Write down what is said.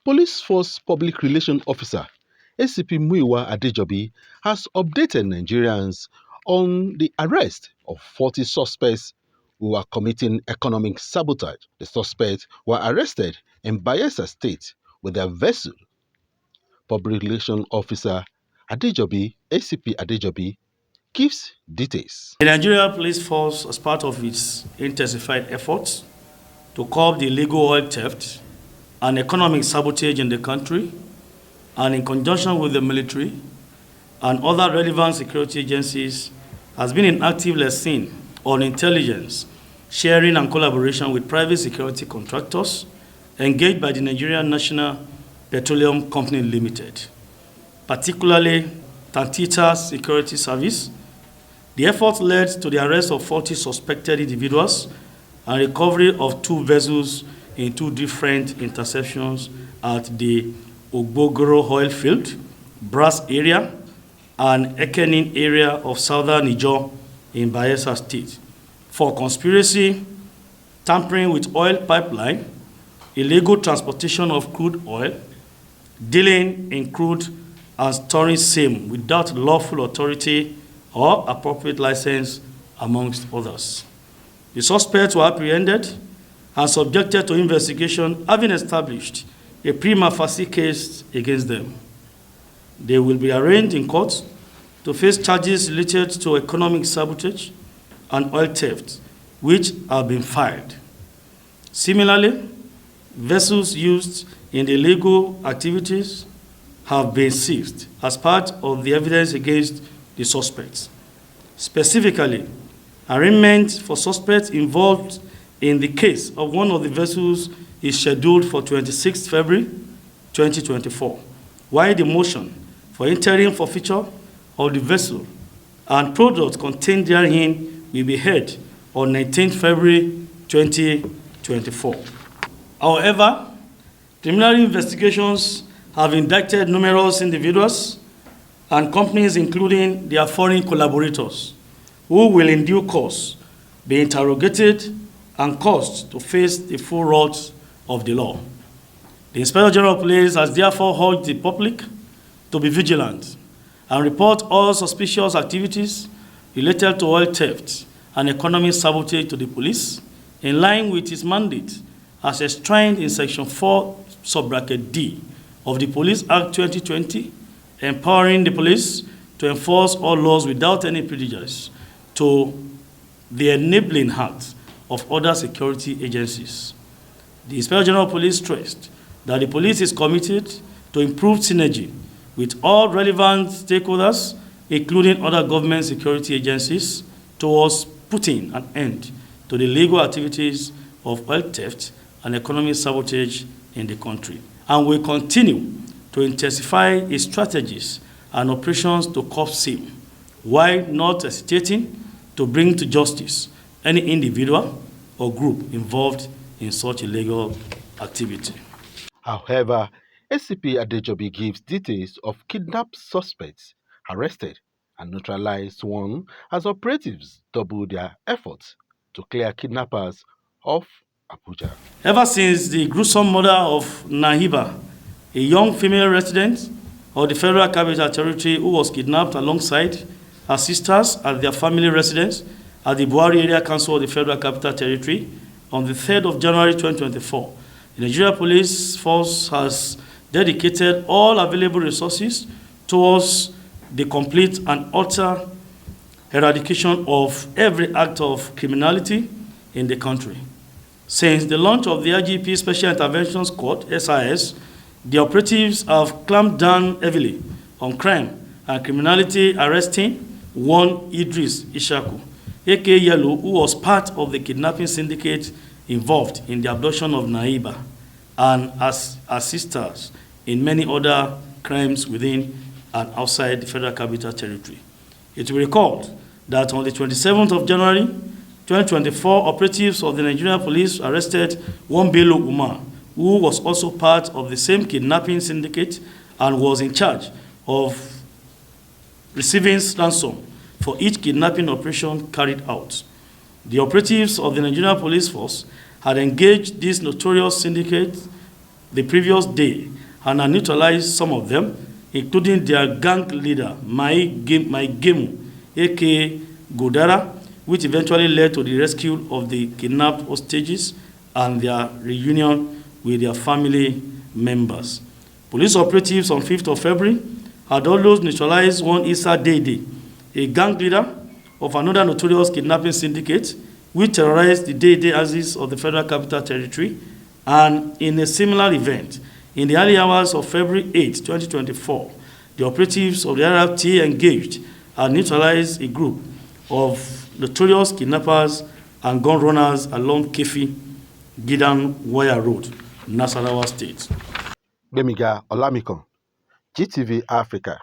Police Force Public Relations Officer ACP Muyiwa Adejobi has updated Nigerians on the arrest of 40 suspects who are committing economic sabotage. The suspects were arrested in Bayelsa State with their vessel. Public Relations Officer Adejobi, ACP Adejobi, gives details. The Nigeria Police Force, as part of its intensified efforts to curb the illegal oil theft and economic sabotage in the country, and in conjunction with the military and other relevant security agencies, has been in active lesson on intelligence, sharing and collaboration with private security contractors engaged by the Nigerian National Petroleum Company Limited, particularly Tantita Security Service. The effort led to the arrest of 40 suspected individuals and recovery of 2 vessels in 2 different interceptions at the Ogbogoro oil field, Brass area, and Ekenin area of southern Niger in Bayelsa State for conspiracy, tampering with oil pipeline, illegal transportation of crude oil, dealing in crude and storing same without lawful authority or appropriate license, amongst others. The suspects were apprehended and subjected to investigation, having established a prima facie case against them. They will be arraigned in court to face charges related to economic sabotage and oil theft, which have been filed. Similarly, vessels used in the illegal activities have been seized as part of the evidence against the suspects. Specifically, arraignment for suspects involved in the case of one of the vessels is scheduled for 26 February 2024, while the motion for interim forfeiture of the vessel and products contained therein will be heard on 19 February 2024. However, preliminary investigations have indicted numerous individuals and companies, including their foreign collaborators, who will in due course be interrogated and caused to face the full wrath of the law. The Inspector General of Police has therefore urged the public to be vigilant and report all suspicious activities related to oil theft and economic sabotage to the police, in line with its mandate as enshrined in Section 4, Subbracket D of the Police Act 2020, empowering the police to enforce all laws without any prejudice to the enabling act of other security agencies. The Inspector General of Police stressed that the police is committed to improved synergy with all relevant stakeholders, including other government security agencies, towards putting an end to the illegal activities of oil theft and economic sabotage in the country, and will continue to intensify its strategies and operations to curb same, while not hesitating to bring to justice any individual or group involved in such illegal activity. However, ACP Adejobi gives details of kidnapped suspects arrested and neutralized one as operatives double their efforts to clear kidnappers of Abuja. Ever since the gruesome murder of Nahiba, a young female resident of the Federal Capital Territory who was kidnapped alongside her sisters at their family residence at the Buhari Area Council of the Federal Capital Territory on the 3rd of January 2024, the Nigeria Police Force has dedicated all available resources towards the complete and utter eradication of every act of criminality in the country. Since the launch of the IGP Special Intervention Squad, SIS, the operatives have clamped down heavily on crime and criminality, arresting one Idris Ishaku, aka Yellow, who was part of the kidnapping syndicate involved in the abduction of Naiba, and as sisters in many other crimes within and outside the Federal Capital Territory. It will be recalled that on the 27th of January 2024, operatives of the Nigerian police arrested one Bello Umar, who was also part of the same kidnapping syndicate and was in charge of receiving ransom for each kidnapping operation carried out. The operatives of the Nigerian Police Force had engaged this notorious syndicate the previous day and had neutralized some of them, including their gang leader, Mai Gemu, aka Godara, which eventually led to the rescue of the kidnapped hostages and their reunion with their family members. Police operatives on 5th of February had almost neutralized one Issa Dede, a gang leader of another notorious kidnapping syndicate, which terrorized the Dede axis of the Federal Capital Territory, and in a similar event, in the early hours of February 8, 2024, the operatives of the RFT engaged and neutralized a group of notorious kidnappers and gun runners along Kefi, Gidan Wire Road, Nasarawa State. Gbemiga Olamikon, GTV Africa.